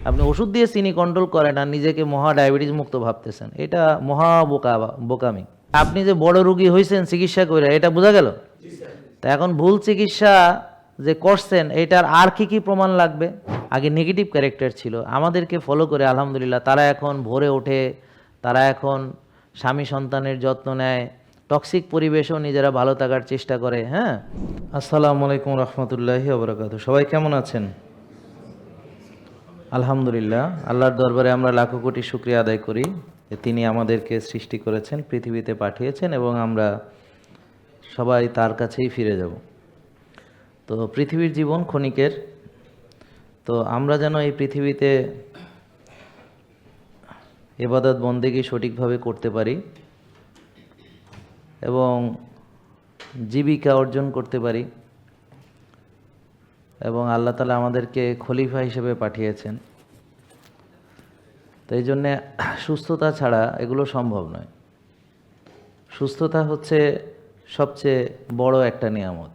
আপনি ওষুধ দিয়ে চিনি কন্ট্রোল করেন আর নিজেকে মহা ডায়াবেটিস মুক্ত ভাবতেছেন, এটা মহা বোকামি। আপনি যে বড় রুগী হয়েছেন চিকিৎসা করে, এটা বোঝা গেল। তা এখন ভুল চিকিৎসা যে করছেন, এটার আর কি কি প্রমাণ লাগবে? আগে নেগেটিভ ক্যারেক্টার ছিল, আমাদেরকে ফলো করে আলহামদুলিল্লাহ তারা এখন ভোরে ওঠে, তারা এখন স্বামী সন্তানের যত্ন নেয়, টক্সিক পরিবেশেও নিজেরা ভালো থাকার চেষ্টা করে। হ্যাঁ, আসসালামু আলাইকুম রহমতুল্লাহি ওয়া বারাকাতুহু। সবাই কেমন আছেন? আলহামদুলিল্লাহ, আল্লাহর দরবারে আমরা লাখো কোটি শুকরিয়া আদায় করি যে তিনি আমাদেরকে সৃষ্টি করেছেন, পৃথিবীতে পাঠিয়েছেন এবং আমরা সবাই তার কাছেই ফিরে যাব। তো পৃথিবীর জীবন ক্ষণিকের, তো আমরা যেন এই পৃথিবীতে ইবাদত বন্দেগী সঠিকভাবে করতে পারি এবং জীবিকা অর্জন করতে পারি, এবং আল্লাহ তাআলা আমাদেরকে খলিফা হিসেবে পাঠিয়েছেন। তো এই জন্যে সুস্থতা ছাড়া এগুলো সম্ভব নয়। সুস্থতা হচ্ছে সবচেয়ে বড় একটা নিয়ামত।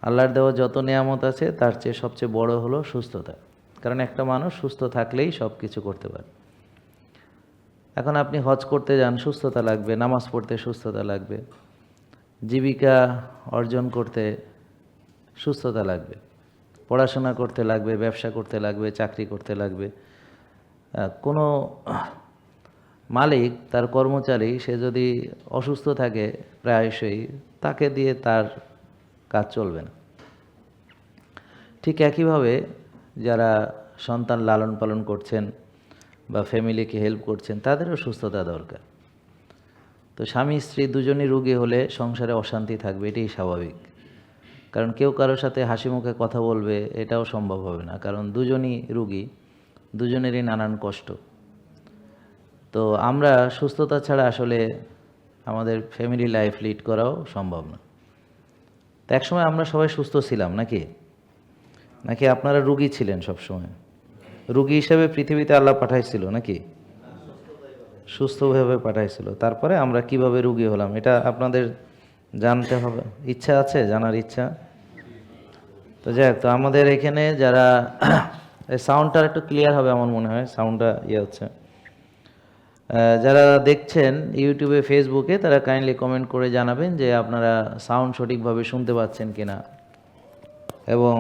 আল্লাহর দেওয়া যত নিয়ামত আছে তার চেয়ে সবচেয়ে বড় হলো সুস্থতা, কারণ একটা মানুষ সুস্থ থাকলেই সব কিছু করতে পারে। এখন আপনি হজ করতে যান, সুস্থতা লাগবে, নামাজ পড়তে সুস্থতা লাগবে, জীবিকা অর্জন করতে সুস্থতা লাগবে, পড়াশোনা করতে লাগবে, ব্যবসা করতে লাগবে, চাকরি করতে লাগবে। কোনো মালিক তার কর্মচারী সে যদি অসুস্থ থাকে প্রায়শই, তাকে দিয়ে তার কাজ চলবে না। ঠিক একইভাবে যারা সন্তান লালন পালন করছেন বা ফ্যামিলিকে হেল্প করছেন, তাদেরও সুস্থতা দরকার। তো স্বামী স্ত্রী দুজনই রোগী হলে সংসারে অশান্তি থাকবে, এটাই স্বাভাবিক। কারণ কেউ কারোর সাথে হাসি মুখে কথা বলবে এটাও সম্ভব হবে না, কারণ দুজনই রোগী, দুজনেরই নানান কষ্ট। তো আমরা সুস্থতা ছাড়া আসলে আমাদের ফ্যামিলি লাইফ লিড করাও সম্ভব না। তো একসময় আমরা সবাই সুস্থ ছিলাম নাকি? নাকি আপনারা রুগী ছিলেন সবসময়? রুগী হিসেবে পৃথিবীতে আল্লাহ পাঠাইছিল নাকি? সুস্থভাবে পাঠাইছিল। তারপরে আমরা কিভাবে রুগী হলাম এটা আপনাদের জানতে হবে, ইচ্ছা আছে জানার ইচ্ছা? তো যাই হোক, তো আমাদের এখানে যারা এই সাউন্ডটা একটু ক্লিয়ার হবে আমার মনে হয়, সাউন্ডটা হচ্ছে। যারা দেখছেন ইউটিউবে ফেসবুকে, তারা কাইন্ডলি কমেন্ট করে জানাবেন যে আপনারা সাউন্ড সঠিকভাবে শুনতে পাচ্ছেন কিনা, এবং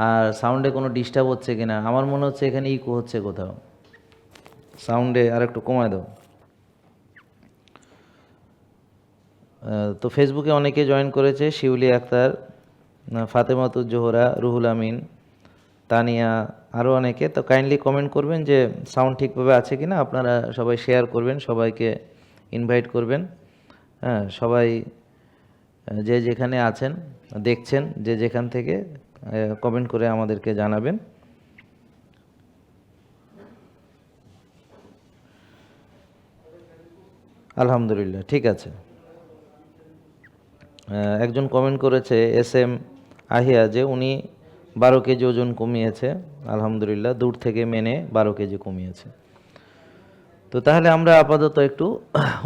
আর সাউন্ডে কোনো ডিস্টার্ব হচ্ছে কিনা। আমার মনে হচ্ছে এখানে ইকো হচ্ছে কোথাও, সাউন্ডে আর একটু কমায় দাও। তো ফেসবুকে অনেকে জয়েন করেছে, শিউলি আক্তার, ফাতেমাতুজ জোহরা, রুহুল আমিন, তানিয়া, আরও অনেকে। তো কাইন্ডলি কমেন্ট করবেন যে সাউন্ড ঠিকভাবে আছে কিনা। আপনারা সবাই শেয়ার করবেন, সবাইকে ইনভাইট করবেন। হ্যাঁ, সবাই যে যেখানে আছেন, দেখছেন, যে যেখান থেকে কমেন্ট করে আমাদেরকে জানাবেন। আলহামদুলিল্লাহ, ঠিক আছে। একজন কমেন্ট করেছে এস এম আহিয়া, যে উনি 12 কেজি ওজন কমিয়েছে, আলহামদুলিল্লাহ, দূর থেকে মেনে 12 কেজি কমিয়েছে। তো তাহলে আমরা আপাতত একটু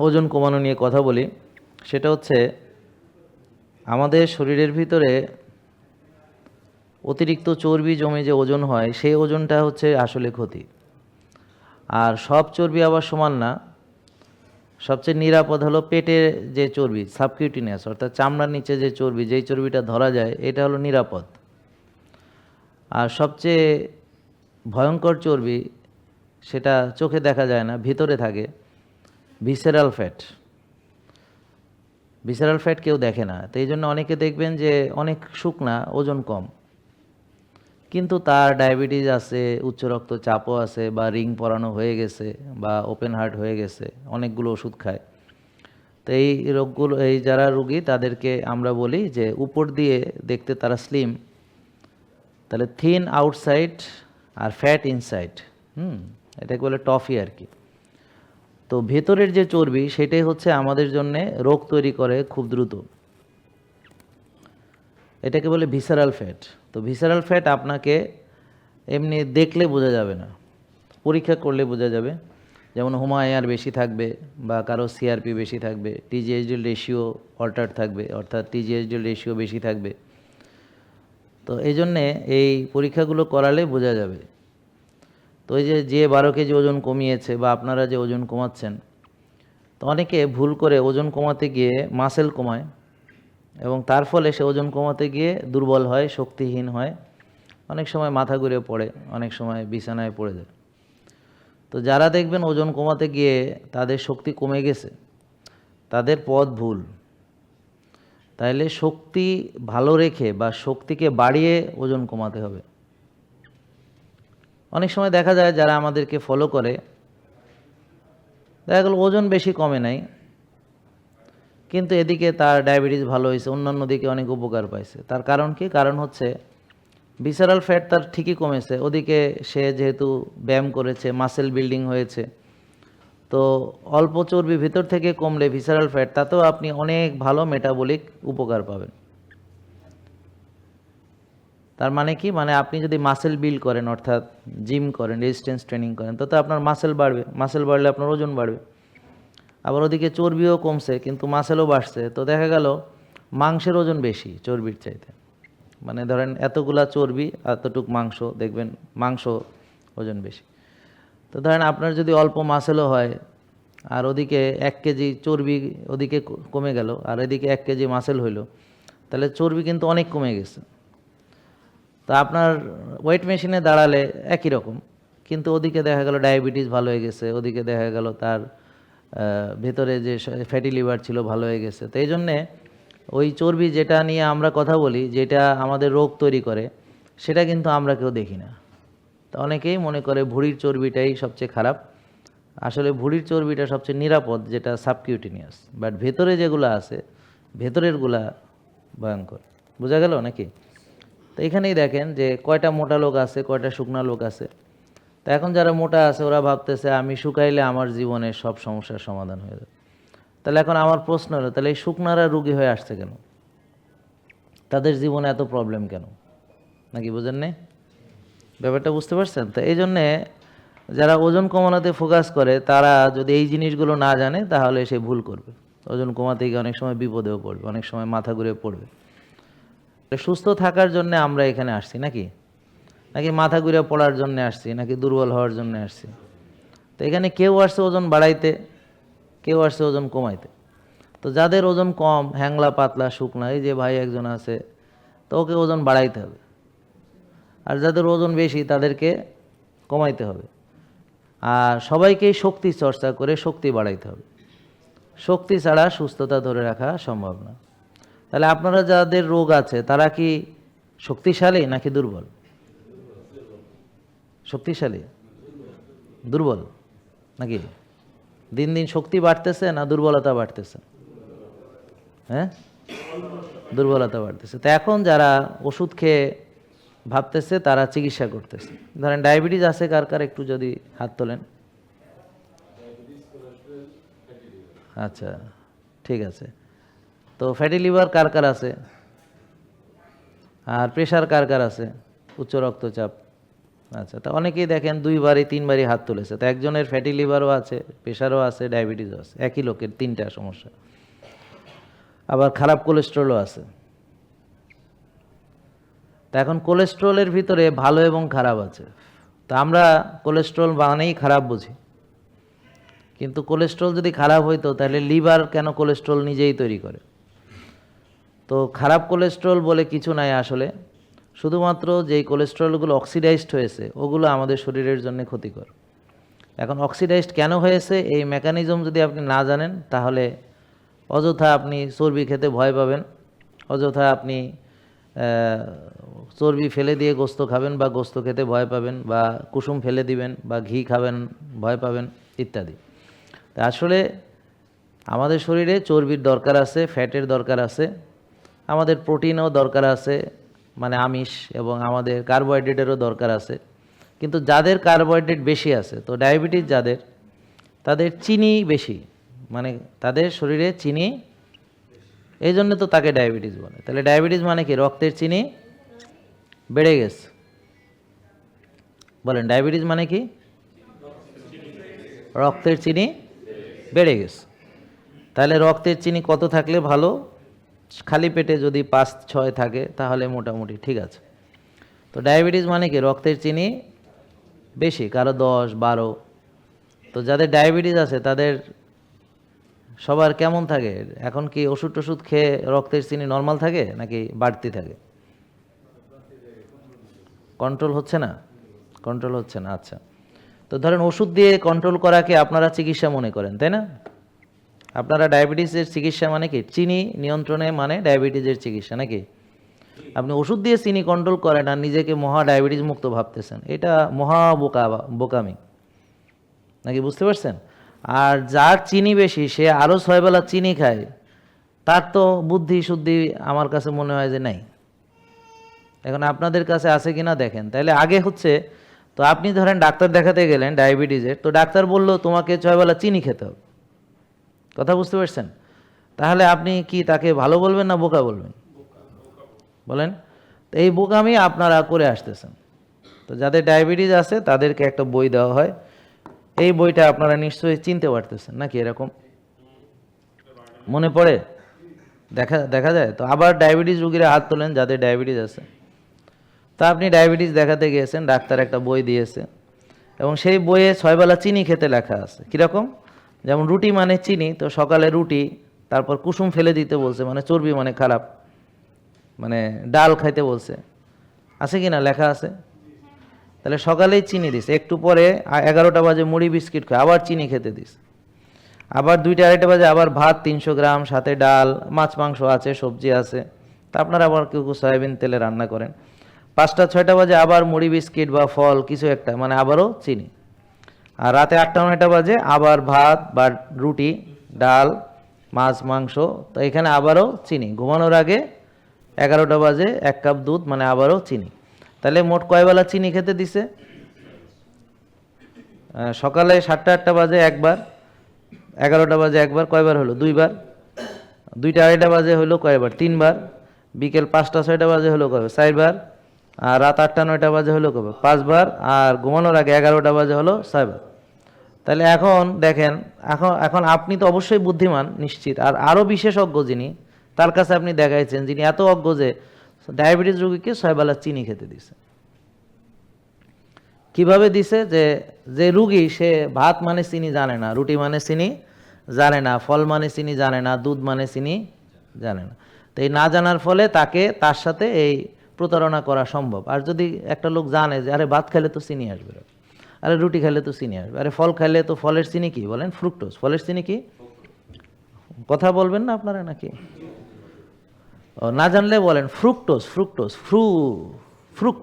ওজন কমানো নিয়ে কথা বলি। সেটা হচ্ছে আমাদের শরীরের ভিতরে অতিরিক্ত চর্বি জমে যে ওজন হয়, সেই ওজনটা হচ্ছে আসলে ক্ষতি। আর সব চর্বি আবার সমান না। সবচেয়ে নিরাপদ হলো পেটের যে চর্বি, সাবকিউটিনিয়াস, অর্থাৎ চামড়ার নিচে যে চর্বি, যেই চর্বিটা ধরা যায়, এটা হলো নিরাপদ। আর সবচেয়ে ভয়ঙ্কর চর্বি, সেটা চোখে দেখা যায় না, ভিতরে থাকে, ভিসেরাল ফ্যাট। ভিসেরাল ফ্যাট কেউ দেখে না। তো এই জন্য অনেকে দেখবেন যে অনেক শুকনা, ওজন কম, কিন্তু তার ডায়াবেটিস আছে, উচ্চ রক্তচাপও আছে, বা রিং পরানো হয়ে গেছে, বা ওপেন হার্ট হয়ে গেছে, অনেকগুলো ওষুধ খায়। তো এই রোগগুলো, এই যারা রুগী, তাদেরকে আমরা বলি যে উপর দিয়ে দেখতে তারা স্লিম, তাহলে থিন আউটসাইড আর ফ্যাট ইনসাইড। এটাকে বলে টফি আর কি। তো ভেতরের যে চর্বি, সেটাই হচ্ছে আমাদের জন্য রোগ তৈরি করে খুব দ্রুত। এটাকে বলে ভিসারাল ফ্যাট। তো ভিসারাল ফ্যাট আপনাকে এমনি দেখলে বোঝা যাবে না, পরীক্ষা করলে বোঝা যাবে। যেমন হুমায়ার বেশি থাকবে, বা কারো সিআরপি বেশি থাকবে, টিজিএইচডি রেশিও অল্টার থাকবে, অর্থাৎ টিজিএইচডি রেশিও বেশি থাকবে। তো এই জন্যে এই পরীক্ষাগুলো করালে বোঝা যাবে। তো এই যে 12 কেজি ওজন কমিয়েছে বা আপনারা যে ওজন কমাচ্ছেন, তো অনেকে ভুল করে ওজন কমাতে গিয়ে মাসেল কমায় এবং তার ফলে সে ওজন কমাতে গিয়ে দুর্বল হয়, শক্তিহীন হয়, অনেক সময় মাথা ঘুরে পড়ে, অনেক সময় বিছানায় পড়ে যায়। তো যারা দেখবেন ওজন কমাতে গিয়ে তাদের শক্তি কমে গেছে, তাদের পথ ভুল। তাইলে শক্তি ভালো রেখে বা শক্তিকে বাড়িয়ে ওজন কমাতে হবে। অনেক সময় দেখা যায় যারা আমাদেরকে ফলো করে, দেখা গেল ওজন বেশি কমে নাই, কিন্তু এদিকে তার ডায়াবেটিস ভালো হয়েছে, অন্যান্য দিকে অনেক উপকার পাইছে। তার কারণ কি? কারণ হচ্ছে ভিসারাল ফ্যাট তার ঠিকই কমেছে, ওদিকে সে যেহেতু ব্যায়াম করেছে, মাসেল বিল্ডিং হয়েছে। তো অল্প চর্বি ভিতর থেকে কমলে ভিসারাল ফ্যাট, তাতেও আপনি অনেক ভালো মেটাবলিক উপকার পাবেন। তার মানে কি? মানে আপনি যদি মাসেল বিল্ড করেন, অর্থাৎ জিম করেন, রেজিস্ট্যান্স ট্রেনিং করেন, তাতে আপনার মাসেল বাড়বে, মাসেল বাড়লে আপনার ওজন বাড়বে। আবার ওদিকে চর্বিও কমছে কিন্তু মাসেলও বাড়ছে, তো দেখা গেল মাংসের ওজন বেশি চর্বির চাইতে। মানে ধরেন এতগুলা চর্বি, এতটুক মাংস, দেখবেন মাংস ওজন বেশি। তো ধরেন আপনার যদি অল্প মাসেলও হয় আর ওদিকে 1 কেজি চর্বি ওদিকে কমে গেল আর এদিকে 1 কেজি মাসেল হইল, তাহলে চর্বি কিন্তু অনেক কমে গেছে। তা আপনার ওয়েট মেশিনে দাঁড়ালে একই রকম, কিন্তু ওদিকে দেখা গেল ডায়াবেটিস ভালো হয়ে গেছে, ওদিকে দেখা গেল তার ভেতরে যে ফ্যাটি লিভার ছিল ভালো হয়ে গেছে। তো এই জন্যে ওই চর্বি যেটা নিয়ে আমরা কথা বলি, যেটা আমাদের রোগ তৈরি করে, সেটা কিন্তু আমরা কেউ দেখি না। তো অনেকেই মনে করে ভুঁড়ির চর্বিটাই সবচেয়ে খারাপ। আসলে ভুঁড়ির চর্বিটা সবচেয়ে নিরাপদ, যেটা সাবকিউটিনিয়াস, বাট ভেতরে যেগুলো আছে ভেতরেরগুলা ভয়ঙ্কর। বোঝা গেল নাকি? তো এখানেই দেখেন যে কয়টা মোটা লোক আছে, কয়টা শুকনা লোক আছে। তো এখন যারা মোটা আছে ওরা ভাবতেছে আমি শুকাইলে আমার জীবনের সব সমস্যার সমাধান হয়ে যাবে। তাহলে এখন আমার প্রশ্ন হলো, তাহলে এই শুকনারা রুগী হয়ে আসছে কেন? তাদের জীবনে এত প্রবলেম কেন? নাকি বুঝেন নে? ব্যাপারটা বুঝতে পারছেন? তো এই জন্যে যারা ওজন কমানোতে ফোকাস করে, তারা যদি এই জিনিসগুলো না জানে তাহলে সে ভুল করবে। ওজন কমাতে গিয়ে অনেক সময় বিপদেও পড়বে, অনেক সময় মাথা ঘুরে পড়বে। সুস্থ থাকার জন্য আমরা এখানে আসছি নাকি? নাকি মাথা ঘুরে পড়ার জন্য আসছি, নাকি দুর্বল হওয়ার জন্য আসছি? তো এখানে কেউ আসছে ওজন বাড়াইতে, কেউ আসছে ওজন কমাইতে। তো যাদের ওজন কম, হ্যাংলা পাতলা শুকনা, এই যে ভাই একজন আছে, তো ওকে ওজন বাড়াইতে হবে। আর যাদের ওজন বেশি তাদেরকে কমাইতে হবে। আর সবাইকেই শক্তি চর্চা করে শক্তি বাড়াইতে হবে। শক্তি ছাড়া সুস্থতা ধরে রাখা সম্ভব না। তাহলে আপনারা যাদের রোগ আছে তারা কি শক্তিশালী নাকি দুর্বল? শক্তিশালী? দুর্বল নাকি? দিন দিন শক্তি বাড়তেছে না দুর্বলতা বাড়তেছে? হ্যাঁ, দুর্বলতা বাড়তেছে। তো এখন যারা ওষুধ খেয়ে ভাবতেছে তারা চিকিৎসা করতেছে, ধরেন ডায়াবেটিস আছে কার কার, একটু যদি হাত তোলেন। আচ্ছা, ঠিক আছে। তো ফ্যাটি লিভার কার কার আছে? আর প্রেশার কার কার আছে? উচ্চ রক্তচাপ? আচ্ছা, তা অনেকেই দেখেন 2বারই 3বারই হাত তুলেছে। তো একজনের ফ্যাটি লিভারও আছে, প্রেশারও আছে, ডায়াবেটিসও আছে, একই লোকের 3টা সমস্যা। আবার খারাপ কোলেস্ট্রলও আছে। তা এখন কোলেস্ট্রলের ভিতরে ভালো এবং খারাপ আছে। তা আমরা কোলেস্ট্রল মানেই খারাপ বুঝি, কিন্তু কোলেস্ট্রল যদি খারাপ হইতো তাহলে লিভার কেন কোলেস্ট্রল নিজেই তৈরি করে? তো খারাপ কোলেস্ট্রল বলে কিছু নাই আসলে, শুধুমাত্র যেই কোলেস্ট্রলগুলো অক্সিডাইজড হয়েছে ওগুলো আমাদের শরীরের জন্য ক্ষতিকর। এখন অক্সিডাইজড কেন হয়েছে এই মেকানিজম যদি আপনি না জানেন, তাহলে অযথা আপনি চর্বি খেতে ভয় পাবেন, অযথা আপনি চর্বি ফেলে দিয়ে গোস্ত খাবেন বা গোস্ত খেতে ভয় পাবেন, বা কুসুম ফেলে দিবেন বা ঘি খাবেন ভয় পাবেন ইত্যাদি। তা আসলে আমাদের শরীরে চর্বির দরকার আছে, ফ্যাটের দরকার আছে, আমাদের প্রোটিনও দরকার আছে, মানে আমিষ, এবং আমাদের কার্বোহাইড্রেটেরও দরকার আছে। কিন্তু যাদের কার্বোহাইড্রেট বেশি আছে, তো ডায়াবেটিস যাদের, তাদের চিনি বেশি, মানে তাদের শরীরে চিনি, এই জন্য তো তাকে ডায়াবেটিস বলে। তাহলে ডায়াবেটিস মানে কি? রক্তের চিনি বেড়ে গেছে। বলেন, ডায়াবেটিস মানে কি? রক্তের চিনি বেড়ে গেছে। তাহলে রক্তের চিনি কত থাকলে ভালো? খালি পেটে যদি 5-6 থাকে তাহলে মোটামুটি ঠিক আছে। তো ডায়াবেটিস মানে কি রক্তের চিনি বেশি, কারো 10, 12। তো যাদের ডায়াবেটিস আছে তাদের সবার কেমন থাকে? এখন কি ওষুধ টষুধ খেয়ে রক্তের চিনি নর্মাল থাকে নাকি বাড়তি থাকে? কন্ট্রোল হচ্ছে না? কন্ট্রোল হচ্ছে না, আচ্ছা। তো ধরেন ওষুধ দিয়ে কন্ট্রোল করাকে আপনারা চিকিৎসা মনে করেন, তাই না? আপনারা ডায়াবেটিসের চিকিৎসা মানে কি চিনি নিয়ন্ত্রণে মানে ডায়াবেটিসের চিকিৎসা নাকি? আপনি ওষুধ দিয়ে চিনি কন্ট্রোল করেন আর নিজেকে মহা ডায়াবেটিস মুক্ত ভাবতেছেন, এটা মহা বোকামি নাকি, বুঝতে পারছেন? আর যার চিনি বেশি সে আরও 6 বেলা চিনি খায়, তার তো বুদ্ধি শুদ্ধি আমার কাছে মনে হয় যে নাই। এখন আপনাদের কাছে আছে কিনা দেখেন। তাহলে আগে হচ্ছে, তো আপনি ধরেন ডাক্তার দেখাতে গেলেন ডায়াবেটিসের, তো ডাক্তার বললো তোমাকে 6 বেলা চিনি খেতে হবে, কথা বুঝতে পারছেন? তাহলে আপনি কি তাকে ভালো বলবেন না বোকা বলবেন? বলেন। তো এই বোকামি আপনারা করে আসতেছেন। তো যাদের ডায়াবেটিস আছে তাদেরকে একটা বই দেওয়া হয়, এই বইটা আপনারা নিশ্চয়ই চিনতে পারতেছেন নাকি? এরকম মনে পড়ে? দেখা যায়? তো আবার ডায়াবেটিস রোগীরা হাত তোলেন যাদের ডায়াবেটিস আছে। তা আপনি ডায়াবেটিস দেখাতে গিয়েছেন, ডাক্তার একটা বই দিয়েছে এবং সেই বইয়ে 6 বেলা চিনি খেতে লেখা আছে। কীরকম? যেমন রুটি মানে চিনি, তো সকালে রুটি, তারপর কুসুম ফেলে দিতে বলছে, মানে চর্বি মানে খারাপ, মানে ডাল খাইতে বলছে, আছে কি না? লেখা আছে। তাহলে সকালেই চিনি দিছে, একটু পরে 11টা বাজে মুড়ি বিস্কিট খায়, আবার চিনি খেতে দিছে, আবার 2টা 2:30 বাজে আবার ভাত 300 গ্রাম, সাথে ডাল, মাছ মাংস আছে, সবজি আছে, তা আপনারা আবার কেউ সয়াবিন তেলে রান্না করেন। 5টা 6টা বাজে আবার মুড়ি বিস্কিট বা ফল কিছু একটা, মানে আবারও চিনি। আর রাতে 8টা 9টা বাজে আবার ভাত বা রুটি, ডাল, মাছ মাংস, তো এখানে আবারও চিনি। ঘুমানোর আগে 11টা বাজে 1 কাপ দুধ, মানে আবারও চিনি। তাহলে মোট কয় বেলা চিনি খেতে দিছে? সকালে 7টা 8টা বাজে একবার, 11টা বাজে একবার, কয়বার হলো? 2বার। 2টা 2:30 বাজে হলো কয়বার? 3বার। বিকেল 5টা 6টা বাজে হলো কয়বার? 4বার। আর রাত 8টা 9টা বাজে হলো কয়বার? 5বার। আর ঘুমানোর আগে 11টা বাজে হলো 6বার। তাহলে এখন দেখেন, এখন আপনি তো অবশ্যই বুদ্ধিমান নিশ্চিত, আর আরও বিশেষজ্ঞ যিনি, তার কাছে আপনি দেখাইছেন, যিনি এত অজ্ঞ যে ডায়াবেটিস রোগীকে 6 বেলা চিনি খেতে দিছে। কিভাবে দিছে? যে রুগী সে ভাত মানে চিনি জানে না, রুটি মানে চিনি জানে না, ফল মানে চিনি জানে না, দুধ মানে চিনি জানে না। তো এই না জানার ফলে তার সাথে এই প্রতারণা করা সম্ভব। আর যদি একটা লোক জানে যে আরে ভাত খেলে তো চিনি আসবে, আরে রুটি খেলে তো চিনি আসবে, আরে ফল খাইলে তো ফলের চিনি কি বলেন? ফ্রুক্টোজ। ফলের চিনি কি? কথা বলবেন না আপনারা নাকি? ও না জানলে বলেন ফ্রুক্টোজ। ফ্রুক্টোজ ফ্রুট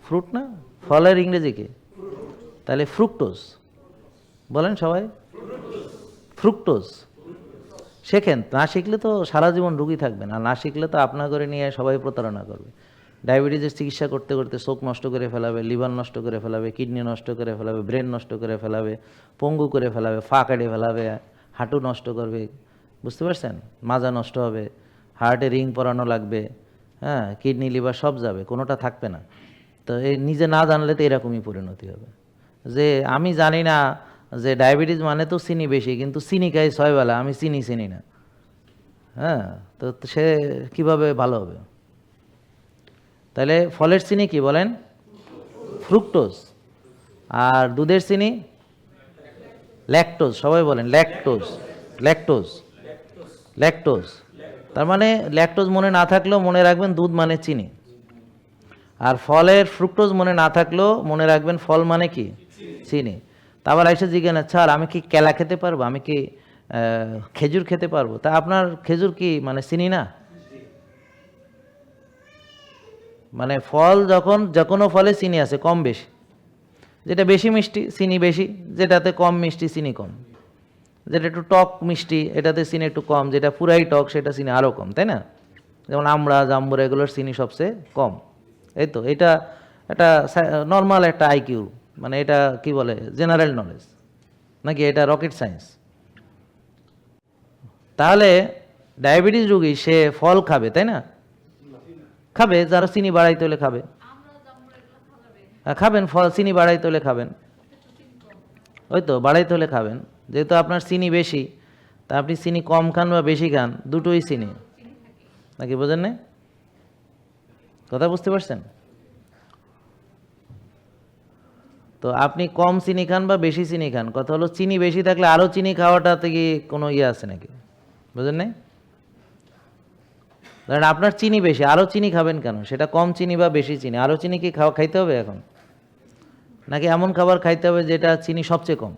ফ্রুট না, ফলের ইংরেজি কি? তাহলে ফ্রুক্টোজ বলেন সবাই, ফ্রুক্টোজ। শেখেন, না শিখলে তো সারা জীবন রুগী থাকবেন, আর না শিখলে তো আপনা করে নিয়ে সবাই প্রতারণা করবে। ডায়াবেটিসের চিকিৎসা করতে করতে চোখ নষ্ট করে ফেলাবে, লিভার নষ্ট করে ফেলাবে, কিডনি নষ্ট করে ফেলাবে, ব্রেন নষ্ট করে ফেলাবে, পঙ্গু করে ফেলাবে, ফা কেটে ফেলাবে, হাঁটু নষ্ট করবে, বুঝতে পারছেন? মাজা নষ্ট হবে, হার্টে রিং পরানো লাগবে, হ্যাঁ, কিডনি লিভার সব যাবে, কোনোটা থাকবে না। তো এই নিজে না জানলে তো এরকমই পরিণতি হবে, যে আমি জানি না যে ডায়াবেটিস মানে তো চিনি বেশি, কিন্তু চিনি খাই 6 বেলা, আমি চিনি না, হ্যাঁ, তো সে কিভাবে ভালো হবে? তাহলে ফলের চিনি কি বলেন? ফ্রুক্টোজ। আর দুধের চিনি ল্যাকটোজ। সবাই বলেন ল্যাকটোজ। ল্যাকটোজ ল্যাকটোজ তার মানে ল্যাকটোজ মনে না থাকলেও মনে রাখবেন দুধ মানে চিনি। আর ফলের ফ্রুক্টোজ মনে না থাকলেও মনে রাখবেন ফল মানে কি? চিনি। তা আবার এসে জিজ্ঞেস, স্যার আমি কি কেলা খেতে পারবো, আমি কি খেজুর খেতে পারবো? তা আপনার খেজুর কি মানে চিনি না? মানে ফল যখন যে কোনো ফলে চিনি আছে কম বেশি, যেটা বেশি মিষ্টি চিনি বেশি, যেটাতে কম মিষ্টি চিনি কম, যেটা একটু টক মিষ্টি এটাতে চিনি একটু কম, যেটা পুরাই টক সেটা চিনি আরও কম, তাই না? যেমন আমড়া জাম্বুরা এগুলোর চিনি সবচেয়ে কম। এই তো এটা একটা নর্মাল একটা আইকিউ, মানে এটা কি বলে জেনারেল নলেজ নাকি এটা রকেট সায়েন্স? তাহলে ডায়াবেটিস রোগী সে ফল খাবে, তাই না? খাবে, যারা চিনি বাড়াইতে হলে খাবে, খাবেন ফল, চিনি বাড়াইতে হলে খাবেন, ওই তো বাড়াইতে হলে খাবেন। যেহেতু আপনার চিনি বেশি, তা আপনি চিনি কম খান বা বেশি খান, দুটোই চিনি, নাকি বোঝেন না? কথা বুঝতে পারছেন? তো আপনি কম চিনি খান বা বেশি চিনি খান, কথা হলো চিনি বেশি থাকলে আরও চিনি খাওয়াটাতে কি কোনো ইয়ে আছে নাকি? বুঝলেন নাই? ধরেন আপনার চিনি বেশি, আরও চিনি খাবেন কেন? সেটা কম চিনি বা বেশি চিনি, আরও চিনি কি খাইতে হবে এখন? নাকি এমন খাবার খাইতে হবে যেটা চিনি সবচেয়ে কম?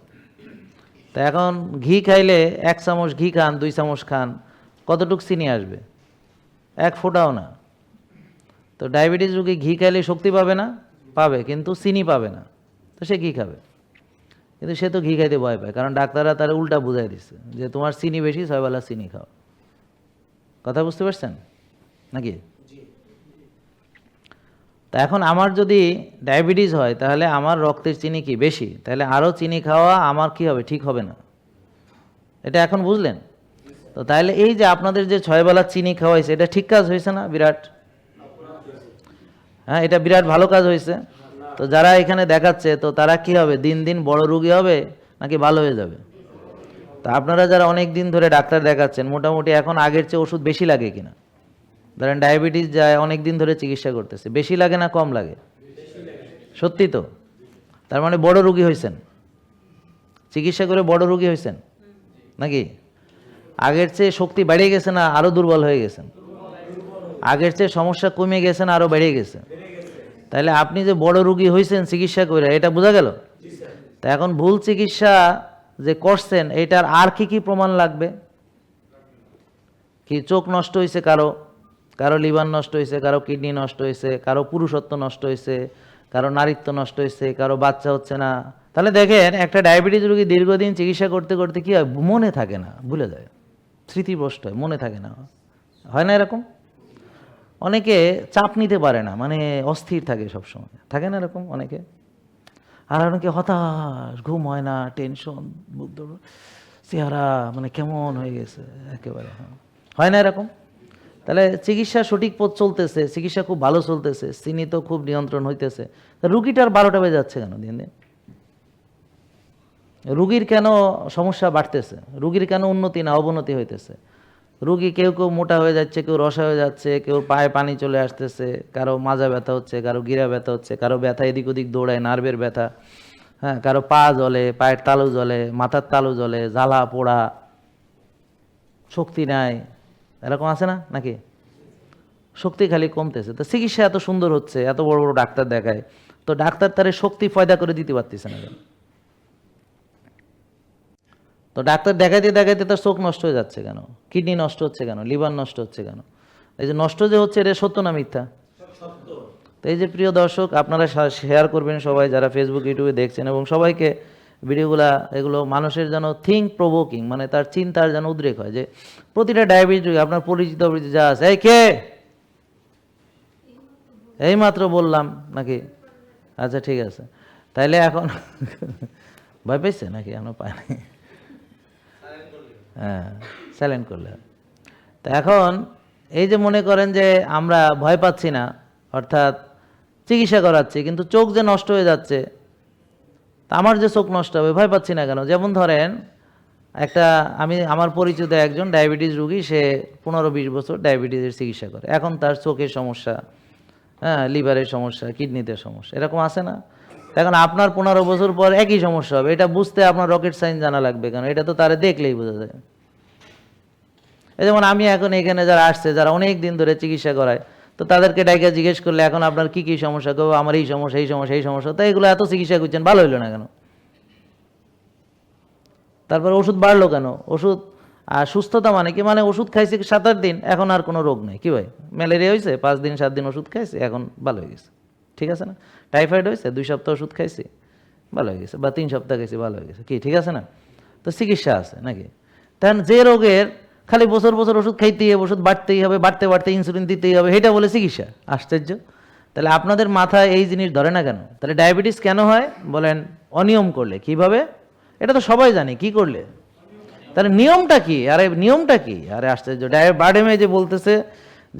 তা এখন ঘি খাইলে 1 চামচ ঘি খান, 2 চামচ খান, কতটুক চিনি আসবে? 1 ফোঁটাও না। তো ডায়াবেটিস রোগী ঘি খাইলে শক্তি পাবে না? পাবে, কিন্তু চিনি পাবে না। তো সে ঘি খাবে, কিন্তু সে তো ঘি খাইতে ভয় পায়, কারণ ডাক্তাররা তারা উল্টা বুঝাই দিচ্ছে যে তোমার চিনি বেশি, 6 বেলা চিনি খাও। কথা বুঝতে পারছেন নাকি? তা এখন আমার যদি ডায়াবেটিস হয়, তাহলে আমার রক্তের চিনি কি বেশি, তাহলে আরও চিনি খাওয়া আমার কি হবে? ঠিক হবে না। এটা এখন বুঝলেন? তো তাহলে এই যে আপনাদের যে 6 বেলা চিনি খাওয়াইছে, এটা ঠিক কাজ হয়েছে না? বিরাট, হ্যাঁ, এটা বিরাট ভালো কাজ হয়েছে। তো যারা এখানে দেখাচ্ছে, তো তারা কি হবে? দিন দিন বড় রোগী হবে নাকি ভালো হয়ে যাবে? তা আপনারা যারা অনেক দিন ধরে ডাক্তার দেখাচ্ছেন, মোটামুটি এখন আগের চেয়ে ওষুধ বেশি লাগে কিনা? ধরেন ডায়াবেটিস যায় অনেক দিন ধরে চিকিৎসা করতেছে, বেশি লাগে না কম লাগে? সত্যি তো? তার মানে বড় রোগী হয়েছেন, চিকিৎসা করে বড় রোগী হয়েছেন নাকি? আগের চেয়ে শক্তি বেড়ে গেছে না আরও দুর্বল হয়ে গেছেন? আগের চেয়ে সমস্যা কমে গেছে না আরও বেড়ে গেছে? তাহলে আপনি যে বড় রোগী হয়েছেন চিকিৎসা করে, এটা বোঝা গেল। তা এখন ভুল চিকিৎসা যে করছেন, এটার আর কি কি প্রমাণ লাগবে? কি চোখ নষ্ট হয়েছে কারো, কারো লিভার নষ্ট হয়েছে, কারো কিডনি নষ্ট হয়েছে, কারো পুরুষত্ব নষ্ট হয়েছে, কারো নারীত্ব নষ্ট হয়েছে, কারো বাচ্চা হচ্ছে না। তাহলে দেখেন একটা ডায়াবেটিস রোগী দীর্ঘদিন চিকিৎসা করতে করতে কি হয়? মনে থাকে না, ভুলে যায়, স্মৃতিভ্রষ্ট হয়, মনে থাকে না। হয় না এরকম? অনেকে চাপ নিতে পারে না, মানে অস্থির থাকে সবসময়, থাকে না এরকম অনেকে? আর অনেকে হতাশ, ঘুম হয় না, টেনশন, চেহারা মানে কেমন হয়ে গেছে একেবারে। হয় না এরকম? তাহলে চিকিৎসা সঠিক পথ চলতেছে, চিকিৎসা খুব ভালো চলতেছে, চিনি তো খুব নিয়ন্ত্রণ হইতেছে, রুগীটার 12টা বেজে যাচ্ছে কেন দিন দিন? রুগীর কেন সমস্যা বাড়তেছে? রুগীর কেন উন্নতি না অবনতি হইতেছে? রুগী কেউ কেউ মোটা হয়ে যাচ্ছে, কেউ রসা হয়ে যাচ্ছে, কেউ পায়ে পানি চলে আসতেছে, কারো মাজা ব্যথা হচ্ছে, কারো গিরা ব্যথা হচ্ছে, কারো ব্যথা এদিক ওদিক দৌড়ায়, নার্ভের ব্যথা, হ্যাঁ, কারো পা জ্বলে, পায়ের তালু জ্বলে, মাথার তালু জ্বলে, জ্বালা পোড়া, শক্তি নাই, এরকম আছে না নাকি? শক্তি খালি কমতেছে। তো চিকিৎসা এত সুন্দর হচ্ছে, এত বড় বড় ডাক্তার দেখায়, তো ডাক্তার তারে শক্তি ফয়দা করে দিতে পারতেছে না কেন? তো ডাক্তার দেখাইতে দেখাইতে তার চোখ নষ্ট হয়ে যাচ্ছে কেন? কিডনি নষ্ট হচ্ছে কেন? লিভার নষ্ট হচ্ছে কেন? এই যে নষ্ট যে হচ্ছে, এটা সত্য না মিথ্যা? তো এই যে প্রিয় দর্শক, আপনারা শেয়ার করবেন সবাই যারা ফেসবুক ইউটিউবে দেখছেন, এবং সবাইকে ভিডিওগুলা, এগুলো মানুষের যেন থিঙ্ক প্রভোকিং, মানে তার চিন্তার যেন উদ্রেক হয়, যে প্রতিটা ডায়াবেটিস আপনার পরিচিত অপরিচিত যা আছে, এই কে, এইমাত্র বললাম নাকি? আচ্ছা ঠিক আছে, তাইলে এখন ভয় পেয়েছে নাকি? এখনো পায়নি? হ্যাঁ, সাইলেন্ট করলে। তা এখন এই যে মনে করেন যে আমরা ভয় পাচ্ছি না, অর্থাৎ চিকিৎসা করাচ্ছি, কিন্তু চোখ যে নষ্ট হয়ে যাচ্ছে, তা আমার যে চোখ নষ্ট হবে ভয় পাচ্ছি না কেন? যেমন ধরেন আমার পরিচিত একজন ডায়াবেটিস রুগী, সে 15-20 বছর ডায়াবেটিসের চিকিৎসা করে, এখন তার চোখের সমস্যা, হ্যাঁ, লিভারের সমস্যা, কিডনিতে সমস্যা, এরকম আছে না? এখন আপনার 15 বছর পর একই সমস্যা হবে, এটা বুঝতে আপনার রকেট সায়েন্স জানা লাগবে কেন? এটা তো তারা দেখলেই বোঝা যায়। এই যেমন আমি এখন এখানে যারা আসছে, যারা অনেক দিন ধরে চিকিৎসা করায়, তো তাদেরকে ডাইকা জিজ্ঞেস করলে এখন আপনার কি কি সমস্যা, কেউ আমার এই সমস্যা, এই সমস্যা, এই সমস্যা, তাই এগুলো এত চিকিৎসা করছেন, ভালো হইলো না কেন? তারপরে ওষুধ বাড়লো কেন? ওষুধ, আর সুস্থতা মানে কি? মানে ওষুধ খাইছে 7-8 দিন, এখন আর কোনো রোগ নেই। কি ভাই, ম্যালেরিয়া হয়েছে 5 দিন 7 দিন ওষুধ খাইছে, এখন ভালো হয়ে গেছে, ঠিক আছে না? টাইফয়েড হয়েছে 2 সপ্তাহ ওষুধ খাইছি, ভালো হয়ে গেছে, বা 3 সপ্তাহ খাইছি, ভালো হয়ে গেছে, কি ঠিক আছে না? তো চিকিৎসা আছে নাকি? তখন যে রোগের খালি বছর বছর ওষুধ খাইতেই হবে, ওষুধ বাড়তেই হবে, বাড়তে বাড়তে ইনসুলিন দিতেই হবে, এটা বলে চিকিৎসা? আশ্চর্য। তাহলে আপনাদের মাথায় এই জিনিস ধরে না কেন? তাহলে ডায়াবেটিস কেন হয় বলেন? অনিয়ম করলে। কিভাবে? এটা তো সবাই জানে, কি করলে? তাহলে নিয়মটা কি? আরে নিয়মটা কি? আরে আশ্চর্য, বার্ডেমে যে বলতেছে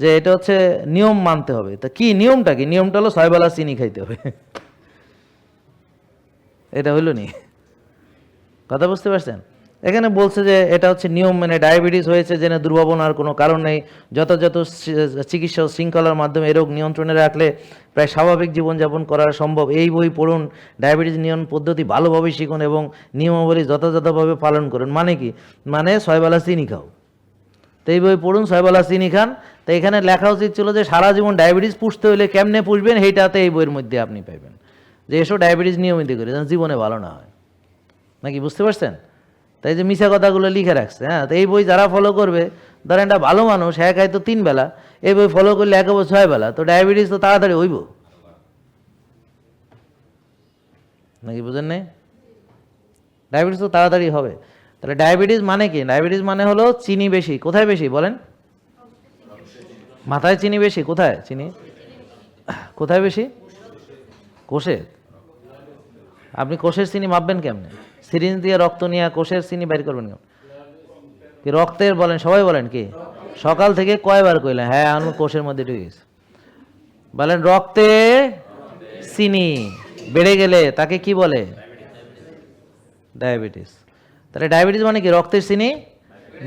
যে এটা হচ্ছে নিয়ম মানতে হবে, তা কি নিয়মটা কি? নিয়মটা হলো 6 বেলা চিনি খাইতে হবে। এটা হইল নি? কথা বুঝতে পারছেন? এখানে বলছে যে এটা হচ্ছে নিয়ম মেনে ডায়াবেটিস হয়েছে জেনে দুর্ভাবনার কোনো কারণ নেই, যথাযথ চিকিৎসা ও শৃঙ্খলার মাধ্যমে এই রোগ নিয়ন্ত্রণে রাখলে প্রায় স্বাভাবিক জীবনযাপন করা সম্ভব। এই বই পড়ুন, ডায়াবেটিস নিয়ন্ত্রণ পদ্ধতি ভালোভাবে শিখুন এবং নিয়মাবলী যথাযথভাবে পালন করুন। মানে কি? মানে 6 বেলা চিনি খাও। তো এই বই পড়ুন, 6 বেলা চিনি খান। তো এখানে লেখা উচিত ছিল যে সারা জীবন ডায়াবেটিস পুষতে হলে কেমনে পুষবেন, সেইটাতে এই বইয়ের মধ্যে আপনি পাইবেন যে এসব ডায়াবেটিস নিয়মিত করে যেন জীবনে ভালো না হয়। নাকি বুঝতে পারছেন? তাই যে মিশা কথাগুলো লিখে রাখছে। হ্যাঁ, তো এই বই যারা ফলো করবে, ধরেন একটা ভালো মানুষ হ্যাঁ খায় তো 3 বেলা, এই বই ফলো করলে একেবারে 6 বেলা, তো ডায়াবেটিস তো তাড়াতাড়ি হইব। নাকি বুঝেন নাই? ডায়াবেটিস তো তাড়াতাড়ি হবে। তাহলে ডায়াবেটিস মানে কি? ডায়াবেটিস মানে হলো চিনি বেশি। কোথায় বেশি বলেন? মাথায় চিনি বেশি। কোথায় চিনি? কোথায় বেশি? কোষে। আপনি কোষের চিনি মাপবেন কেমনে? সিরিঞ্জ দিয়ে রক্ত নিয়ে কোষের চিনি বের করবেন কেমন? কি রক্তের বলেন? সবাই বলেন কি? সকাল থেকে কয়বার কইলেন? হ্যাঁ, আমি কোষের মধ্যে ঢুকে গেছি। বলেন রক্তে চিনি বেড়ে গেলে তাকে কি বলে? ডায়াবেটিস। তাহলে ডায়াবেটিস মানে কি? রক্তের চিনি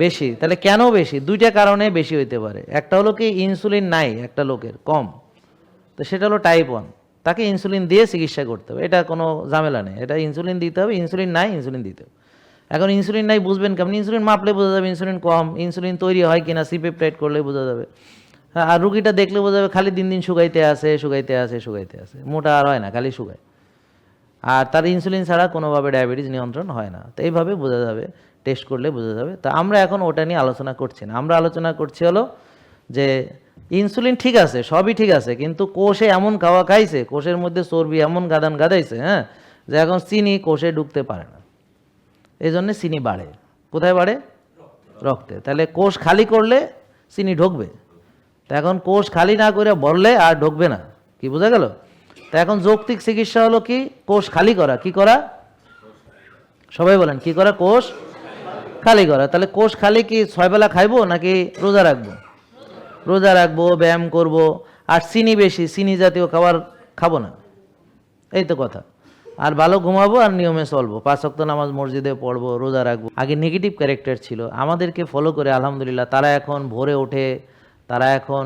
বেশি। তাহলে কেন বেশি? দুইটা কারণে বেশি হইতে পারে। একটা হলো কি ইনসুলিন নাই একটা লোকের, কম, তো সেটা হলো টাইপ 1, তাকে ইনসুলিন দিয়ে চিকিৎসা করতে হবে, এটা কোনো ঝামেলা নেই, এটা ইনসুলিন দিতে হবে। ইনসুলিন নাই, ইনসুলিন দিতে হবে। এখন ইনসুলিন নাই বুঝবেন কেমন? ইনসুলিন মাপলে বোঝা যাবে ইনসুলিন কম, ইনসুলিন তৈরি হয় কিনা সিপেপটাইড করলে বোঝা যাবে। হ্যাঁ, আর রুগীটা দেখলে বোঝা যাবে খালি দিন দিন শুকাইতে আসে, শুকাইতে আসে, শুকাইতে আসে, মোটা আর হয় না, খালি শুকায়। আর তার ইনসুলিন ছাড়া কোনোভাবে ডায়াবেটিস নিয়ন্ত্রণ হয় না। তো এইভাবে বোঝা যাবে, টেস্ট করলে বোঝা যাবে। তো আমরা এখন ওটা নিয়ে আলোচনা করছি না, আমরা আলোচনা করছি হলো যে ইনসুলিন ঠিক আছে, সবই ঠিক আছে, কিন্তু কোষে এমন খাওয়া খাইছে, কোষের মধ্যে চর্বি এমন গাদান গাদাইছে, হ্যাঁ, যে এখন চিনি কোষে ঢুকতে পারে না, এই জন্যে চিনি বাড়ে। কোথায় বাড়ে? রক্তে। তাহলে কোষ খালি করলে চিনি ঢুকবে, তা এখন কোষ খালি না করে বললে আর ঢুকবে না। কি বোঝা গেল? তা এখন যৌক্তিক চিকিৎসা হলো কি? কোষ খালি করা। কি করা? সবাই বলেন কি করা? কোষ খালি করা। তাহলে কোষ খালি কি 6 বেলা খাইবো নাকি রোজা রাখবো? রোজা রাখবো, ব্যায়াম করব, আর চিনি বেশি, চিনি জাতীয় খাবার খাবো না, এই তো কথা। আর ভালো ঘুমাবো আর নিয়মে চলবো, 5 ওয়াক্ত নামাজ মসজিদে পড়বো, রোজা রাখবো। আগে নেগেটিভ ক্যারেক্টার ছিল, আমাদেরকে ফলো করে আলহামদুলিল্লাহ তারা এখন ভোরে ওঠে, তারা এখন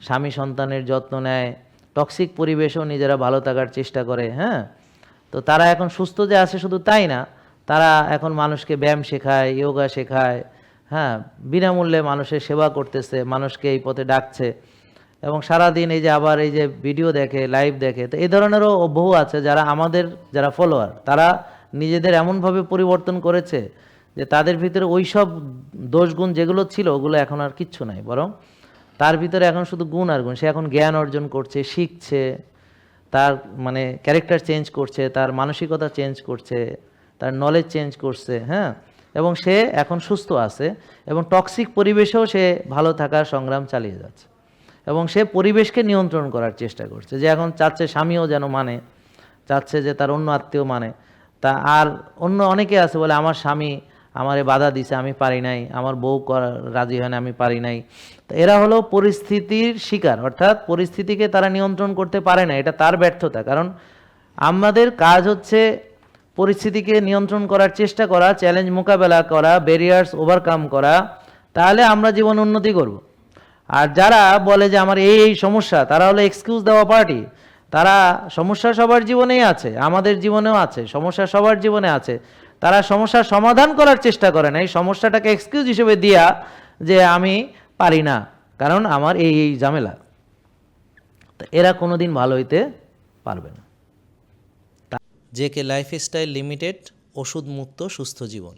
স্বামী সন্তানের যত্ন নেয়, টক্সিক পরিবেশেও নিজেরা ভালো থাকার চেষ্টা করে। হ্যাঁ, তো তারা এখন সুস্থ যে আছে শুধু তাই না, তারা এখন মানুষকে ব্যায়াম শেখায়, যোগা শেখায়, হ্যাঁ, বিনামূল্যে মানুষের সেবা করতেছে, মানুষকে এই পথে ডাকছে, এবং সারাদিন এই যে আবার এই যে ভিডিও দেখে, লাইভ দেখে। তো এই ধরনেরও বহু আছে যারা আমাদের যারা ফলোয়ার, তারা নিজেদের এমনভাবে পরিবর্তন করেছে যে তাদের ভিতরে ওই সব দোষগুণ যেগুলো ছিল ওগুলো এখন আর কিচ্ছু নাই, বরং তার ভিতরে এখন শুধু গুণ আর গুণ। সে এখন জ্ঞান অর্জন করছে, শিখছে, তার মানে ক্যারেক্টার চেঞ্জ করছে, তার মানসিকতা চেঞ্জ করছে, তার নলেজ চেঞ্জ করছে। হ্যাঁ, এবং সে এখন সুস্থ আছে এবং টক্সিক পরিবেশেও সে ভালো থাকার সংগ্রাম চালিয়ে যাচ্ছে, এবং সে পরিবেশকে নিয়ন্ত্রণ করার চেষ্টা করছে, যে এখন চাচ্ছে স্বামীও যেন মানে, চাচ্ছে যে তার অন্য আত্মীয় মানে। তা আর অন্য অনেকে আছে বলে আমার স্বামী আমারে বাধা দিছে, আমি পারি নাই, আমার বউ রাজি হয় না, আমি পারি নাই। তো এরা হলো পরিস্থিতির শিকার, অর্থাৎ পরিস্থিতিকে তারা নিয়ন্ত্রণ করতে পারে না, এটা তার ব্যর্থতা। কারণ আমাদের কাজ হচ্ছে পরিস্থিতিকে নিয়ন্ত্রণ করার চেষ্টা করা, চ্যালেঞ্জ মোকাবেলা করা, ব্যারিয়ার্স ওভারকাম করা, তাহলে আমরা জীবন উন্নতি করব। আর যারা বলে যে আমার এই সমস্যা, তারা হলো এক্সকিউজ দেওয়া পার্টি। তারা সমস্যা সবার জীবনেই আছে, আমাদের জীবনেও আছে, সমস্যা সবার জীবনে আছে, তারা সমস্যার সমাধান করার চেষ্টা করে না, এই সমস্যাটাকে এক্সকিউজ হিসেবে দিয়া যে আমি পারি না কারণ আমার এই ঝামেলা। তো এরা কোনোদিন ভালো হইতে পারবে না। জেকে লাইফস্টাইল লিমিটেড, ওষুধ মুক্ত সুস্থ জীবন।